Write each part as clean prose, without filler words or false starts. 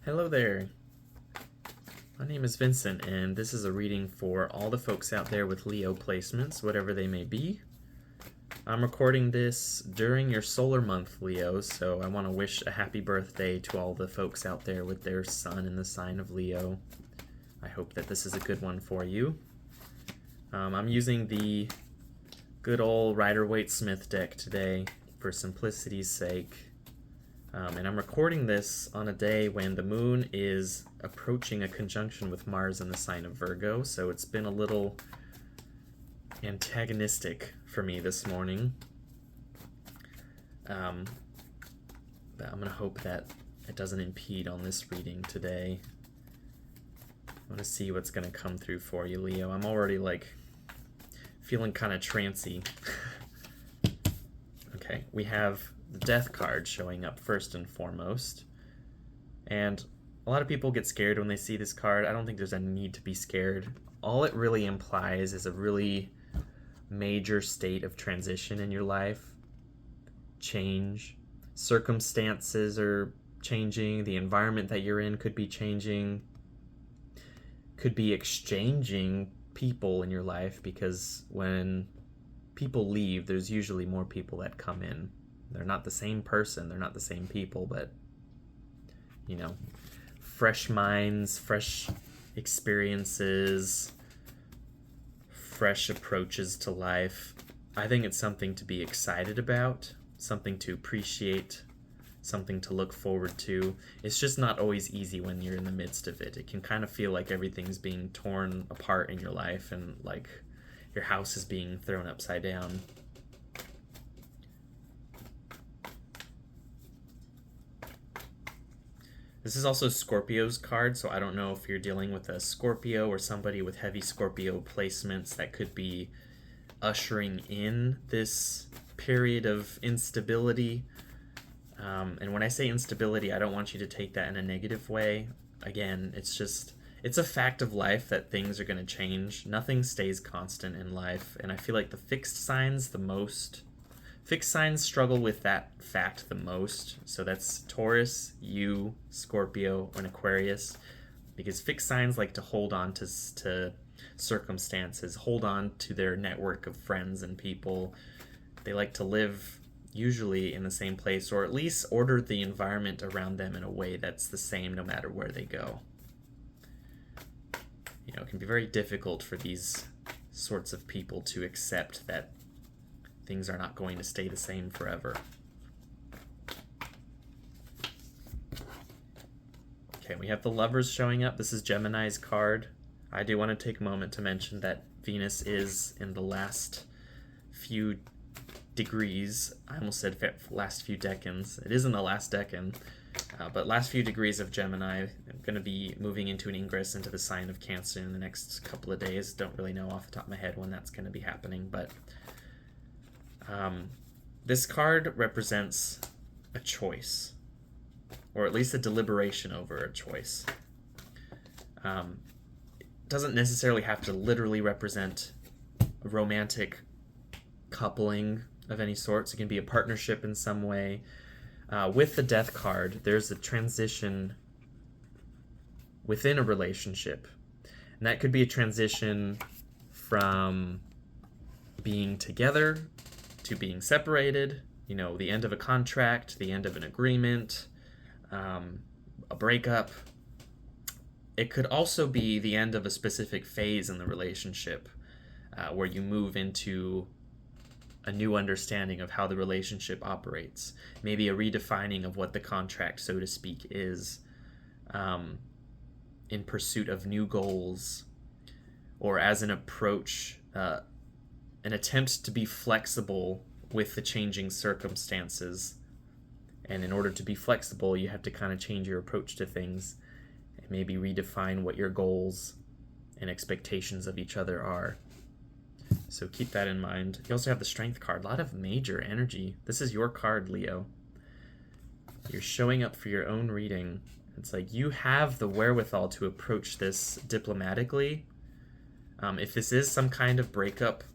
Hello there. My name is Vincent, and this is a reading for all the folks out there with Leo placements, whatever they may be. I'm recording this during your solar month, Leo, so I want to wish a happy birthday to all the folks out there with their sun in the sign of Leo. I hope that this is a good one for you. I'm using the good old Rider-Waite-Smith deck today for simplicity's sake. And I'm recording this on a day when the moon is approaching a conjunction with Mars in the sign of Virgo, so it's been a little antagonistic for me this morning. But I'm going to hope that it doesn't impede on this reading today. I want to see what's going to come through for you, Leo. I'm already feeling kind of trancy. Okay, we have the Death card showing up first and foremost. And a lot of people get scared when they see this card. I don't think there's a need to be scared. All it really implies is a really major state of transition in your life. Change. Circumstances are changing. The environment that you're in could be changing. Could be exchanging people in your life, because when people leave, there's usually more people that come in. They're not the same person, they're not the same people, but, you know, fresh minds, fresh experiences, fresh approaches to life. I think it's something to be excited about, something to appreciate, something to look forward to. It's just not always easy when you're in the midst of it. It can kind of feel like everything's being torn apart in your life and like your house is being thrown upside down. This is also Scorpio's card, so I don't know if you're dealing with a Scorpio or somebody with heavy Scorpio placements that could be ushering in this period of instability. And when I say instability, I don't want you to take that in a negative way. Again, it's a fact of life that things are going to change. Nothing stays constant in life, and I feel like the fixed signs struggle with that fact the most. So that's Taurus, you, Scorpio, and Aquarius, because fixed signs like to hold on to circumstances, hold on to their network of friends and people. They like to live usually in the same place, or at least order the environment around them in a way that's the same no matter where they go. You know, it can be very difficult for these sorts of people to accept that things are not going to stay the same forever. Okay, we have the Lovers showing up. This is Gemini's card. I do want to take a moment to mention that Venus is in the last few degrees. I almost said last few decans. It is in the last decan, but last few degrees of Gemini. I'm going to be moving into an ingress into the sign of Cancer in the next couple of days. Don't really know off the top of my head when that's going to be happening, but this card represents a choice, or at least a deliberation over a choice. It doesn't necessarily have to literally represent a romantic coupling of any sorts. It can be a partnership in some way. With the Death card, there's a transition within a relationship, and that could be a transition from being together to being separated, you know, the end of a contract, the end of an agreement, a breakup. It could also be the end of a specific phase in the relationship, where you move into a new understanding of how the relationship operates. Maybe a redefining of what the contract, so to speak, is, in pursuit of new goals, or as an approach, an attempt to be flexible with the changing circumstances. And in order to be flexible, you have to kind of change your approach to things and maybe redefine what your goals and expectations of each other are. So keep that in mind. You also have the Strength card. A lot of major energy. This is your card, Leo. You're showing up for your own reading. It's like you have the wherewithal to approach this diplomatically. If this is some kind of breakup,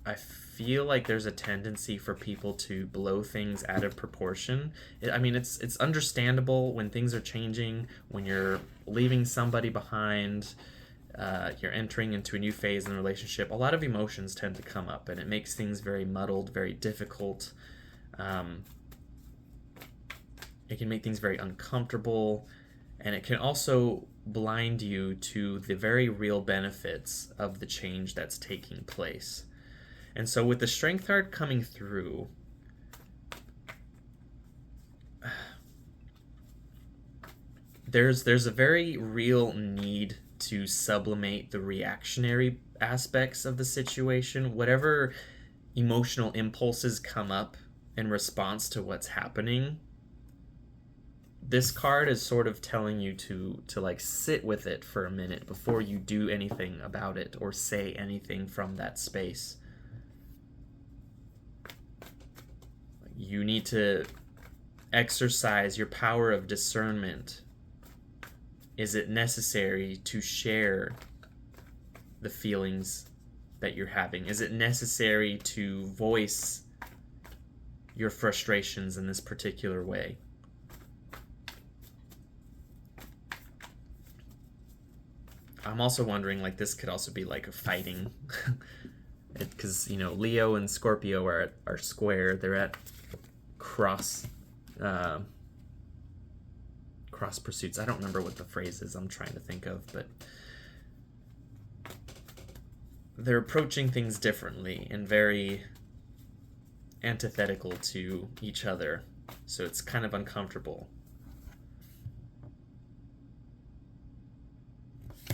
I feel like there's a tendency for people to blow things out of proportion. I mean, it's understandable when things are changing, when you're leaving somebody behind, you're entering into a new phase in a relationship. A lot of emotions tend to come up, and it makes things very muddled, very difficult. It can make things very uncomfortable, and it can also blind you to the very real benefits of the change that's taking place. And so with the Strength card coming through, there's a very real need to sublimate the reactionary aspects of the situation. Whatever emotional impulses come up in response to what's happening, this card is sort of telling you to like sit with it for a minute before you do anything about it or say anything from that space. You need to exercise your power of discernment. Is it necessary to share the feelings that you're having? Is it necessary to voice your frustrations in this particular way? I'm also wondering, like, this could also be like a fighting, because Leo and Scorpio are square. They're at cross pursuits. I don't remember what the phrase is I'm trying to think of, but they're approaching things differently and very antithetical to each other, so it's kind of uncomfortable.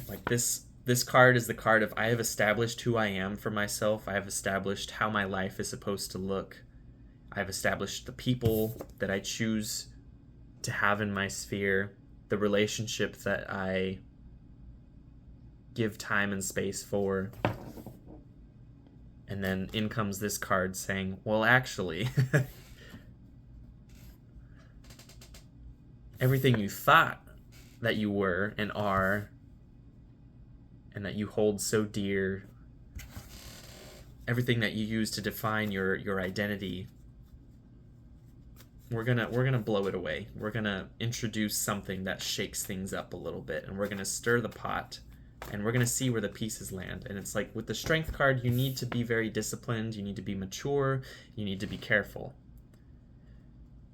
Like this card is the card of, I have established who I am for myself. I have established how my life is supposed to look. I've established the people that I choose to have in my sphere, the relationship that I give time and space for. And then in comes this card saying, well, actually, everything you thought that you were and are, and that you hold so dear, everything that you use to define your identity, we're gonna blow it away. We're gonna introduce something that shakes things up a little bit, and we're gonna stir the pot, and we're gonna see where the pieces land. And it's like with the Strength card, you need to be very disciplined, you need to be mature, you need to be careful.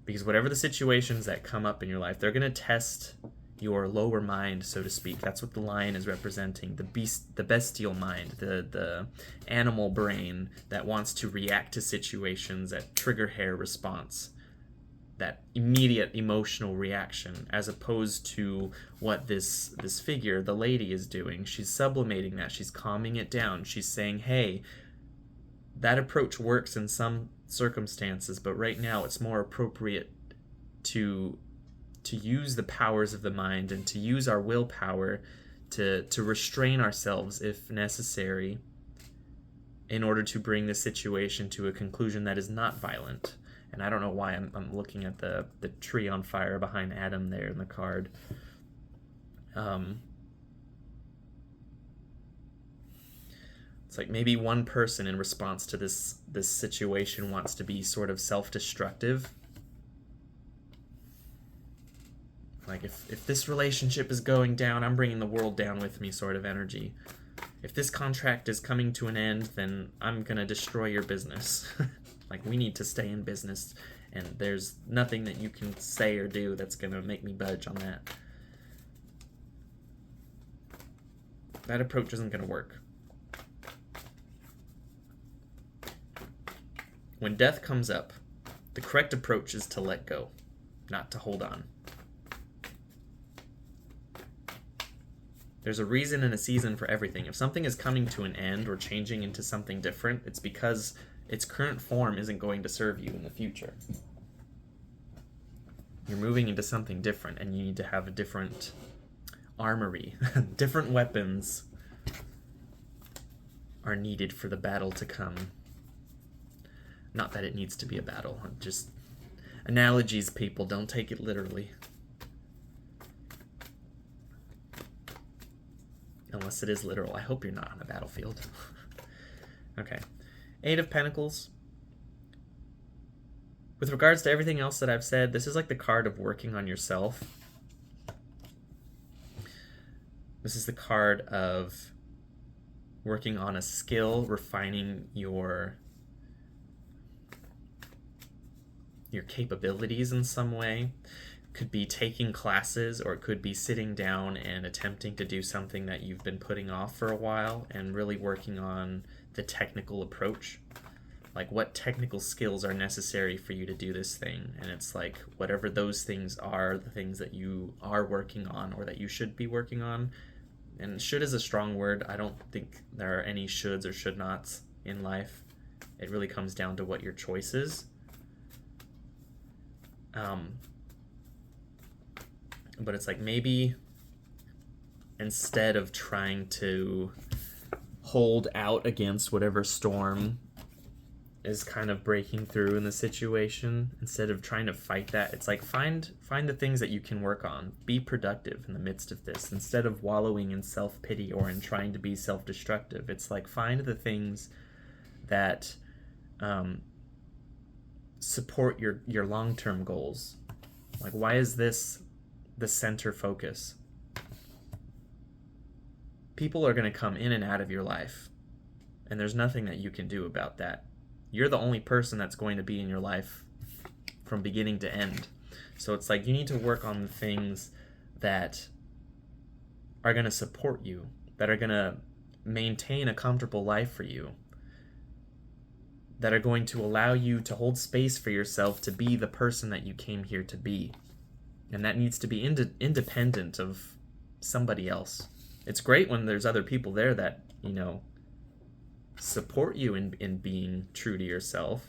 Because whatever the situations that come up in your life, they're gonna test your lower mind, so to speak. That's what the lion is representing, the bestial mind, the animal brain that wants to react to situations, that trigger hair response, that immediate emotional reaction, as opposed to what this figure, the lady, is doing. She's sublimating that. She's calming it down. She's saying, hey, that approach works in some circumstances, but right now it's more appropriate to use the powers of the mind and to use our willpower to restrain ourselves if necessary in order to bring the situation to a conclusion that is not violent. And I don't know why I'm looking at the tree on fire behind Adam there in the card. It's like maybe one person in response to this situation wants to be sort of self-destructive. Like, if this relationship is going down, I'm bringing the world down with me sort of energy. If this contract is coming to an end, then I'm going to destroy your business. Like, we need to stay in business, and there's nothing that you can say or do that's going to make me budge on that. That approach isn't going to work. When death comes up, the correct approach is to let go, not to hold on. There's a reason and a season for everything. If something is coming to an end or changing into something different, it's because its current form isn't going to serve you in the future. You're moving into something different, and you need to have a different armory. Different weapons are needed for the battle to come. Not that it needs to be a battle. Just analogies, people. Don't take it literally. Unless it is literal. I hope you're not on a battlefield. Okay. Eight of Pentacles. With regards to everything else that I've said, this is like the card of working on yourself. This is the card of working on a skill, refining your capabilities in some way. Could be taking classes, or it could be sitting down and attempting to do something that you've been putting off for a while and really working on the technical approach. Like, what technical skills are necessary for you to do this thing? And it's like, whatever those things are, the things that you are working on or that you should be working on. And should is a strong word. I don't think there are any shoulds or should nots in life. It really comes down to what your choice is. But it's like, maybe instead of trying to hold out against whatever storm is kind of breaking through in the situation, instead of trying to fight that, it's like, find the things that you can work on. Be productive in the midst of this, instead of wallowing in self-pity or in trying to be self-destructive. It's like, find the things that support your long-term goals. Like, why is this the center focus? People are going to come in and out of your life, and there's nothing that you can do about that. You're the only person that's going to be in your life from beginning to end. So it's like, you need to work on the things that are going to support you, that are going to maintain a comfortable life for you, that are going to allow you to hold space for yourself to be the person that you came here to be. And that needs to be independent of somebody else. It's great when there's other people there that, support you in being true to yourself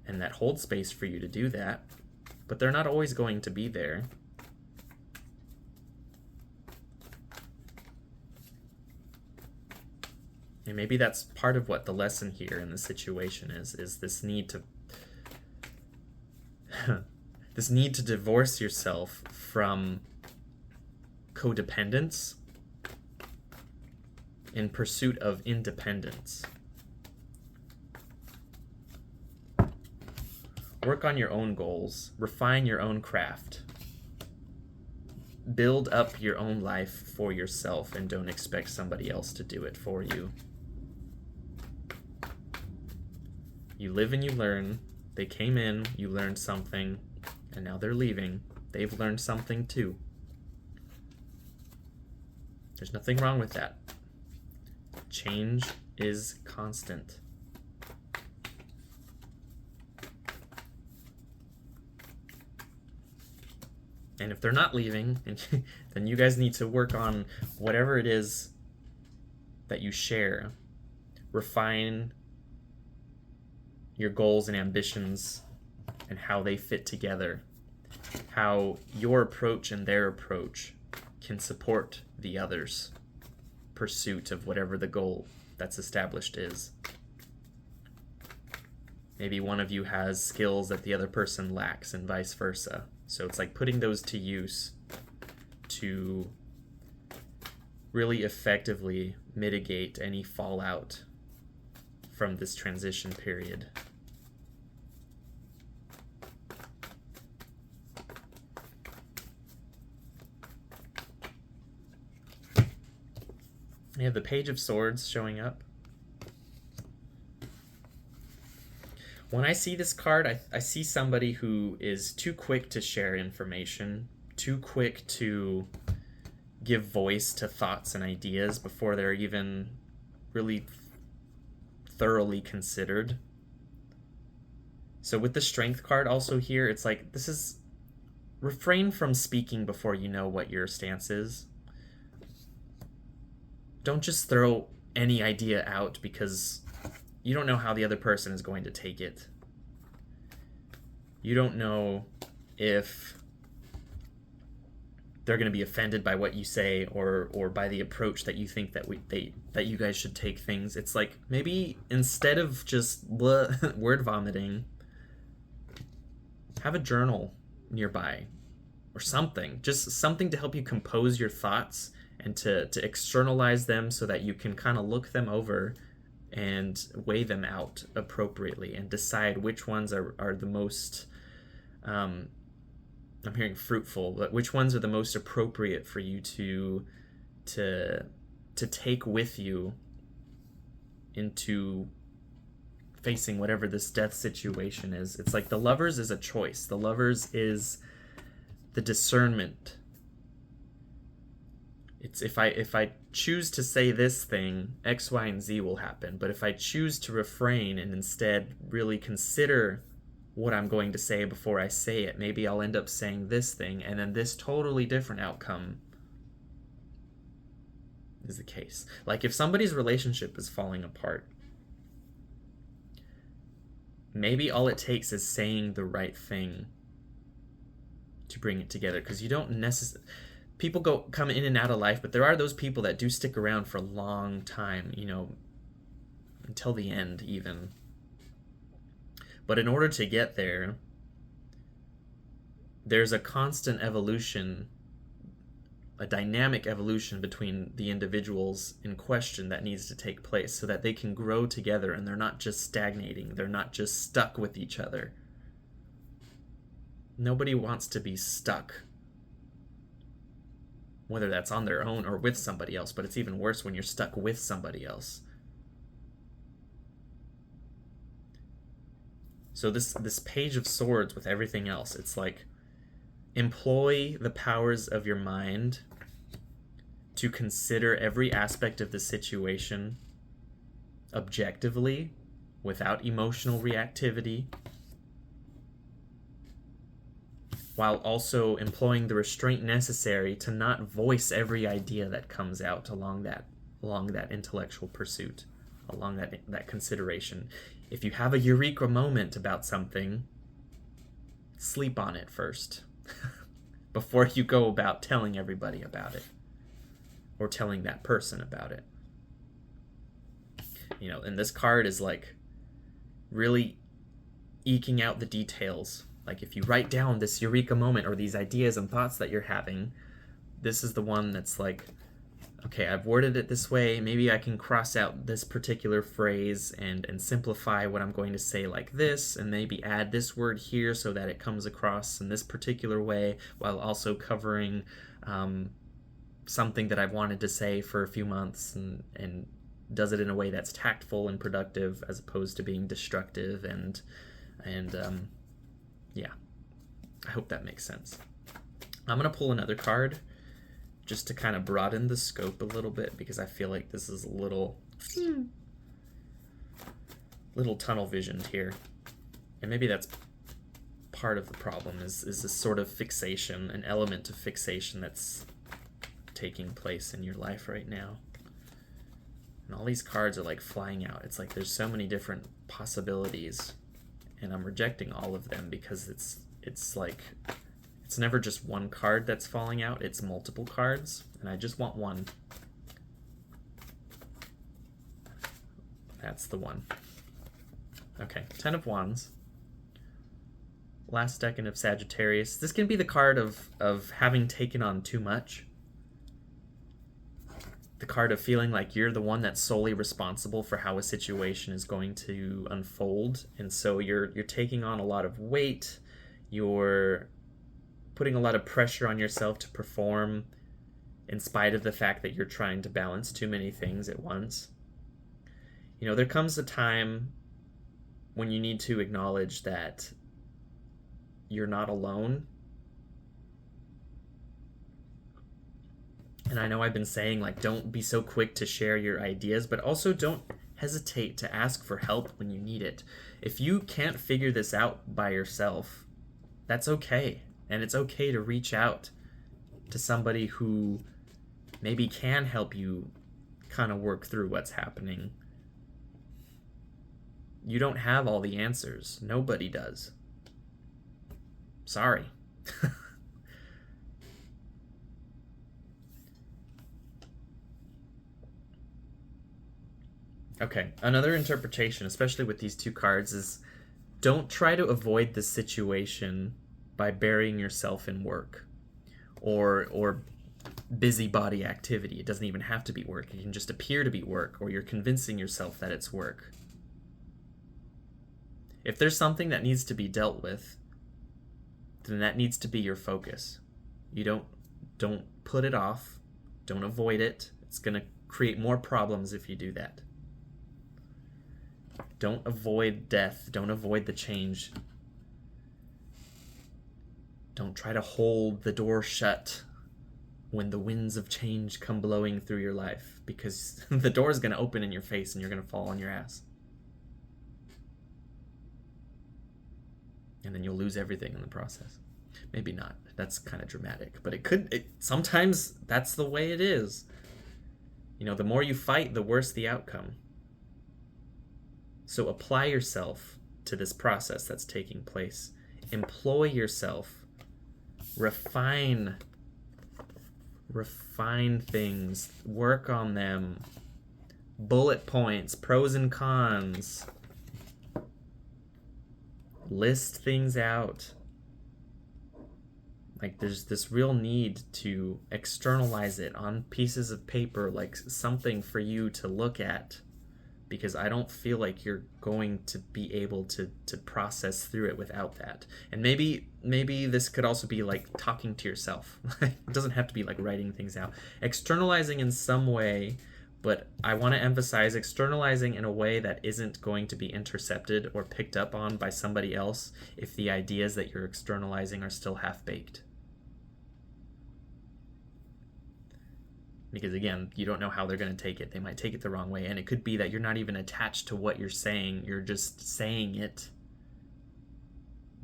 and that hold space for you to do that, but they're not always going to be there. And maybe that's part of what the lesson here in the situation is this need to this need to divorce yourself from codependence in pursuit of independence. Work on your own goals, refine your own craft, build up your own life for yourself, and don't expect somebody else to do it for you. You live and you learn. They came in, you learned something, and now they're leaving. They've learned something too. There's nothing wrong with that. Change is constant. And if they're not leaving, then you guys need to work on whatever it is that you share. Refine your goals and ambitions and how they fit together. How your approach and their approach can support the other's pursuit of whatever the goal that's established is. Maybe one of you has skills that the other person lacks and vice versa. So it's like putting those to use to really effectively mitigate any fallout from this transition period. We have the Page of Swords showing up. When I see this card, I see somebody who is too quick to share information, too quick to give voice to thoughts and ideas before they're even really thoroughly considered. So with the Strength card also here, it's like, this is, refrain from speaking before you know what your stance is. Don't just throw any idea out because you don't know how the other person is going to take it. You don't know if they're going to be offended by what you say or by the approach that you think that you guys should take things. It's like, maybe instead of just word vomiting, have a journal nearby or something. Just something to help you compose your thoughts and to externalize them so that you can kind of look them over and weigh them out appropriately and decide which ones are the most, I'm hearing fruitful, but which ones are the most appropriate for you to take with you into facing whatever this death situation is. It's like the Lovers is a choice. The Lovers is the discernment. It's if I choose to say this thing, X, Y, and Z will happen. But if I choose to refrain and instead really consider what I'm going to say before I say it, maybe I'll end up saying this thing, and then this totally different outcome is the case. Like if somebody's relationship is falling apart, maybe all it takes is saying the right thing to bring it together, because you don't necessarily... People come in and out of life, but there are those people that do stick around for a long time, until the end even. But in order to get there, there's a constant evolution, a dynamic evolution between the individuals in question that needs to take place so that they can grow together and they're not just stagnating, they're not just stuck with each other. Nobody wants to be stuck, whether that's on their own or with somebody else, but it's even worse when you're stuck with somebody else. So this Page of Swords with everything else, it's like, employ the powers of your mind to consider every aspect of the situation objectively, without emotional reactivity, while also employing the restraint necessary to not voice every idea that comes out along that intellectual pursuit, along that consideration. If you have a eureka moment about something, sleep on it first before you go about telling everybody about it or telling that person about it. And this card is like really eking out the details. Like if you write down this eureka moment or these ideas and thoughts that you're having, this is the one that's like, okay, I've worded it this way, maybe I can cross out this particular phrase and simplify what I'm going to say like this, and maybe add this word here so that it comes across in this particular way, while also covering something that I've wanted to say for a few months, and does it in a way that's tactful and productive as opposed to being destructive and yeah, I hope that makes sense. I'm going to pull another card just to kind of broaden the scope a little bit, because I feel like this is a little tunnel visioned here. And maybe that's part of the problem, is this sort of fixation, an element of fixation that's taking place in your life right now. And all these cards are like flying out. It's like there's so many different possibilities, and I'm rejecting all of them because it's like it's never just one card that's falling out, it's multiple cards, and I just want one. That's the one. Okay, 10 of Wands. Last decan of Sagittarius. This can be the card of having taken on too much. The card of feeling like you're the one that's solely responsible for how a situation is going to unfold, and so you're taking on a lot of weight, you're putting a lot of pressure on yourself to perform in spite of the fact that you're trying to balance too many things at once. There comes a time when you need to acknowledge that you're not alone. And I know I've been saying, like, don't be so quick to share your ideas, but also don't hesitate to ask for help when you need it. If you can't figure this out by yourself, that's okay. And it's okay to reach out to somebody who maybe can help you kind of work through what's happening. You don't have all the answers. Nobody does. Sorry. Okay, another interpretation, especially with these two cards, is don't try to avoid this situation by burying yourself in work or busybody activity. It doesn't even have to be work. It can just appear to be work, or you're convincing yourself that it's work. If there's something that needs to be dealt with, then that needs to be your focus. You don't put it off. Don't avoid it. It's going to create more problems if you do that. Don't avoid death. Don't avoid the change. Don't try to hold the door shut when the winds of change come blowing through your life, because the door is going to open in your face and you're going to fall on your ass. And then you'll lose everything in the process. Maybe not. That's kind of dramatic, but sometimes that's the way it is. You know, the more you fight, the worse the outcome. So apply yourself to this process that's taking place. Employ yourself. Refine things. Work on them. Bullet points, pros and cons. List things out. Like, there's this real need to externalize it on pieces of paper, like something for you to look at, because I don't feel like you're going to be able to process through it without that. And maybe this could also be like talking to yourself. It doesn't have to be like writing things out. Externalizing in some way, but I want to emphasize externalizing in a way that isn't going to be intercepted or picked up on by somebody else if the ideas that you're externalizing are still half-baked. Because again, you don't know how they're going to take it. They might take it the wrong way, and it could be that you're not even attached to what you're saying. You're just saying it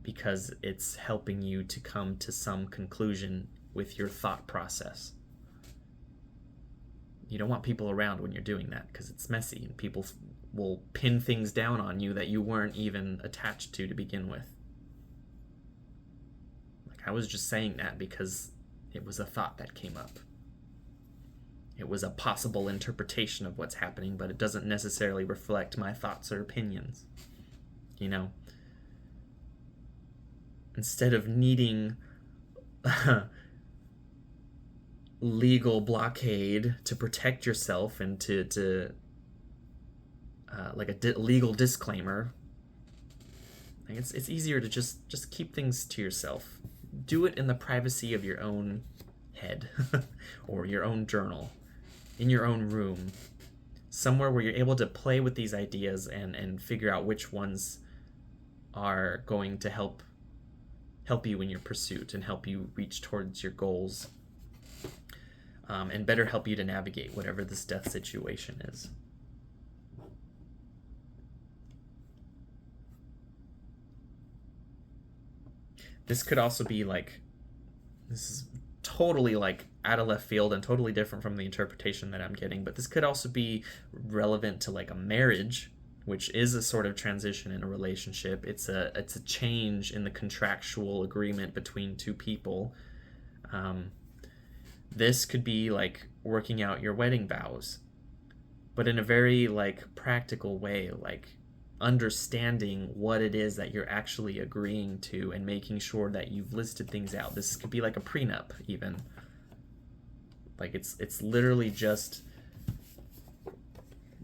because it's helping you to come to some conclusion with your thought process. You don't want people around when you're doing that, because it's messy and people will pin things down on you that you weren't even attached to begin with. Like, I was just saying that because it was a thought that came up. It was a possible interpretation of what's happening, but it doesn't necessarily reflect my thoughts or opinions. You know? Instead of needing legal blockade to protect yourself and to like a legal disclaimer, like it's easier to just keep things to yourself. Do it in the privacy of your own head or your own journal, in your own room, somewhere where you're able to play with these ideas and figure out which ones are going to help you in your pursuit and help you reach towards your goals, and better help you to navigate whatever this death situation is. This could also be like, this is totally like out of left field and totally different from the interpretation that I'm getting, but this could also be relevant to like a marriage, which is a sort of transition in a relationship. It's a change in the contractual agreement between two people. This could be like working out your wedding vows, but in a very like practical way, like understanding what it is that you're actually agreeing to and making sure that you've listed things out. This could be like a prenup even. Like it's literally just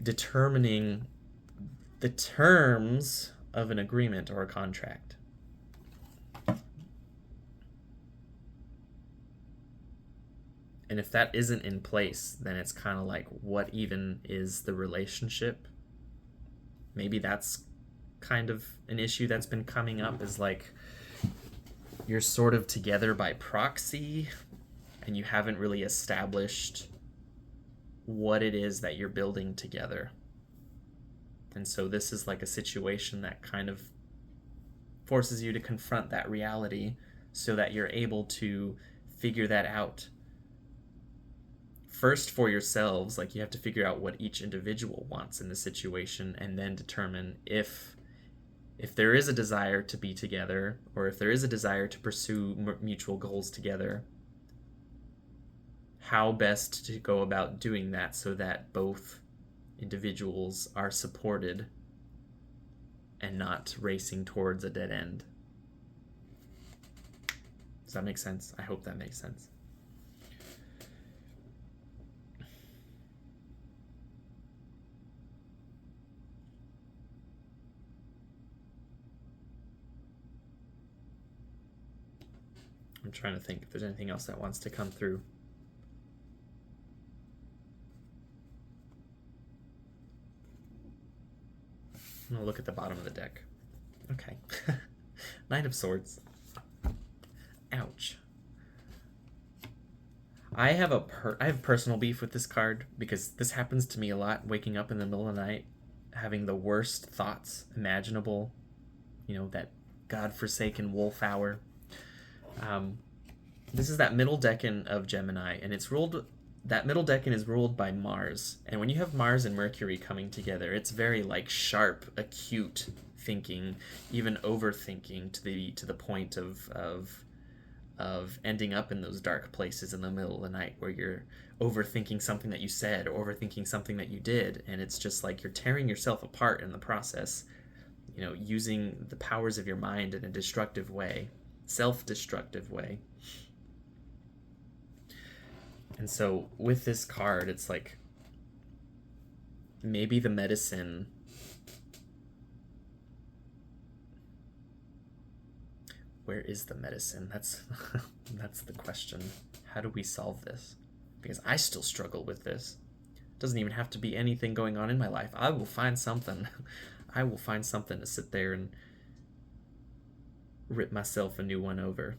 determining the terms of an agreement or a contract. And if that isn't in place, then it's kind of like, what even is the relationship? Maybe that's kind of an issue that's been coming up, is like you're sort of together by proxy and you haven't really established what it is that you're building together. And so this is like a situation that kind of forces you to confront that reality so that you're able to figure that out. First for yourselves, like you have to figure out what each individual wants in the situation, and then determine if there is a desire to be together, or if there is a desire to pursue mutual goals together, how best to go about doing that so that both individuals are supported and not racing towards a dead end. Does that make sense? I hope that makes sense. I'm trying to think if there's anything else that wants to come through. I'm gonna look at the bottom of the deck. Okay. Knight of Swords. Ouch. I have personal beef with this card because this happens to me a lot, waking up in the middle of the night, having the worst thoughts imaginable, that godforsaken wolf hour. This is that middle decan of Gemini, and that middle decan is ruled by Mars. And when you have Mars and Mercury coming together, it's very sharp, acute thinking, even overthinking to the point of ending up in those dark places in the middle of the night where you're overthinking something that you said or overthinking something that you did, and it's just you're tearing yourself apart in the process, using the powers of your mind in a destructive way, self-destructive way. And so with this card, it's maybe the medicine. Where is the medicine? That's the question. How do we solve this? Because I still struggle with this. It doesn't even have to be anything going on in my life. I will find something. I will find something to sit there and rip myself a new one over.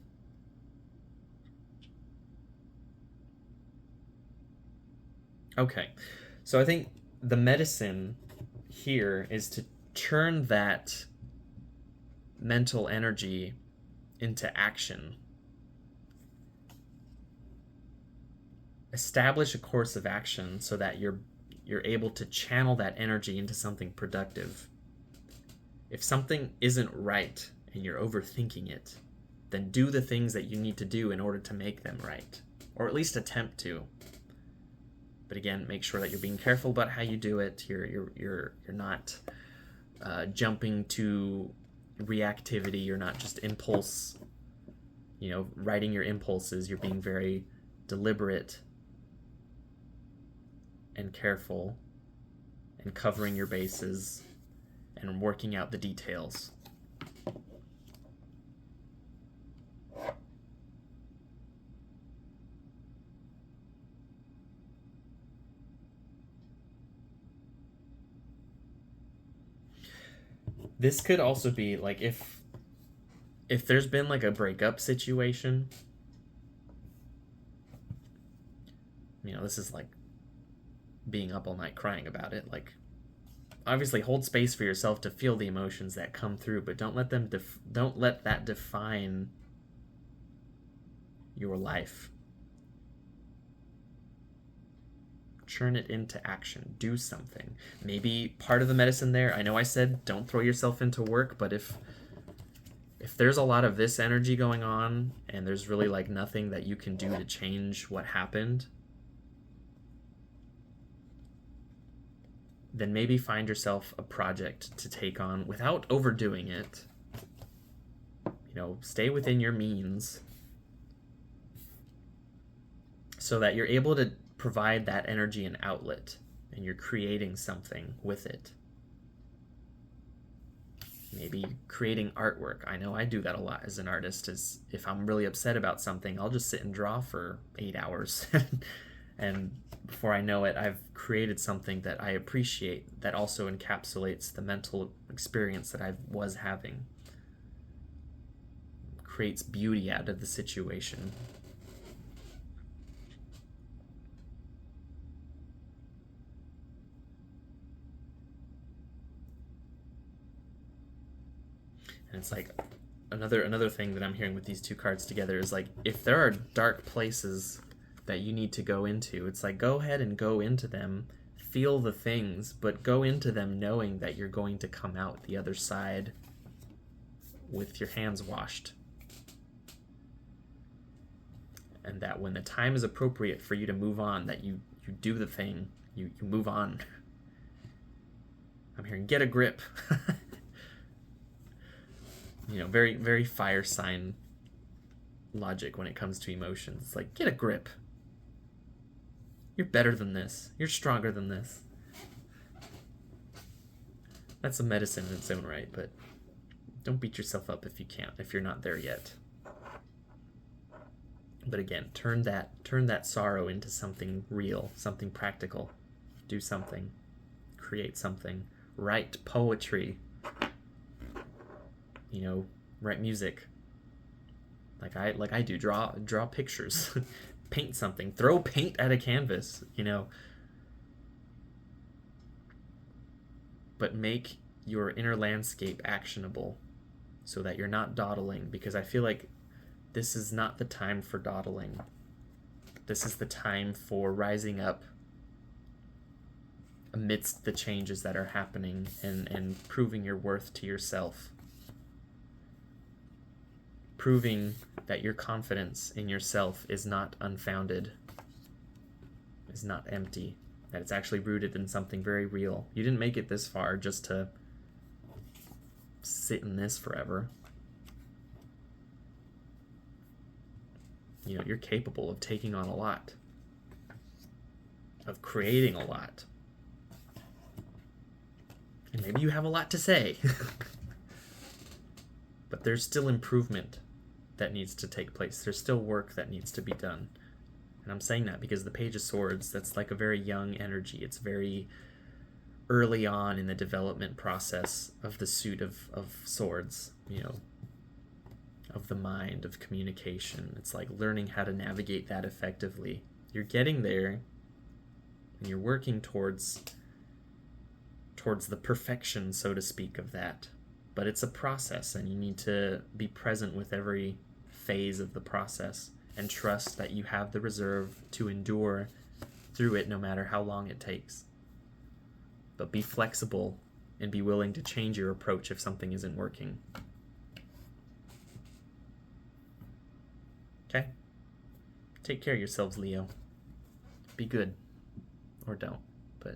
Okay, so I think the medicine here is to turn that mental energy into action. Establish a course of action so that you're able to channel that energy into something productive. If something isn't right and you're overthinking it, then do the things that you need to do in order to make them right, or at least attempt to. But again, make sure that you're being careful about how you do it. You're not jumping to reactivity. You're not just impulse, riding your impulses. You're being very deliberate and careful and covering your bases and working out the details. This could also be if there's been a breakup situation, this is being up all night crying about it. Obviously hold space for yourself to feel the emotions that come through, but don't let that define your life. Churn it into action. Do something. Maybe part of the medicine there, I know I said don't throw yourself into work, but if there's a lot of this energy going on and there's really nothing that you can do to change what happened, then maybe find yourself a project to take on without overdoing it. Stay within your means so that you're able to provide that energy an outlet and you're creating something with it. Maybe creating artwork. I know I do that a lot as an artist. Is if I'm really upset about something, I'll just sit and draw for 8 hours and before I know it, I've created something that I appreciate that also encapsulates the mental experience that I was having. Creates beauty out of the situation. And it's another thing that I'm hearing with these two cards together is if there are dark places that you need to go into, it's go ahead and go into them, feel the things, but go into them knowing that you're going to come out the other side with your hands washed. And that when the time is appropriate for you to move on, that you do the thing, you move on. I'm hearing get a grip. Very, very fire sign logic when it comes to emotions. It's get a grip. You're better than this. You're stronger than this. That's a medicine in its own right, but don't beat yourself up if you can't, if you're not there yet. But again, turn that sorrow into something real, something practical. Do something. Create something. Write poetry. Write music. Like I do. Draw pictures. Paint something. Throw paint at a canvas, But make your inner landscape actionable so that you're not dawdling, because I feel like this is not the time for dawdling. This is the time for rising up amidst the changes that are happening and proving your worth to yourself. Proving that your confidence in yourself is not unfounded, is not empty, that it's actually rooted in something very real. You didn't make it this far just to sit in this forever. You're capable of taking on a lot, of creating a lot. And maybe you have a lot to say. But there's still improvement that needs to take place. There's still work that needs to be done. And I'm saying that because the Page of Swords, that's like a very young energy. It's very early on in the development process of the suit of swords, of the mind, of communication. It's like learning how to navigate that effectively. You're getting there, and you're working towards the perfection, so to speak, of that. But it's a process, and you need to be present with every phase of the process and trust that you have the reserve to endure through it no matter how long it takes. But be flexible and be willing to change your approach if something isn't working. Okay? Take care of yourselves, Leo. Be good. Or don't. But,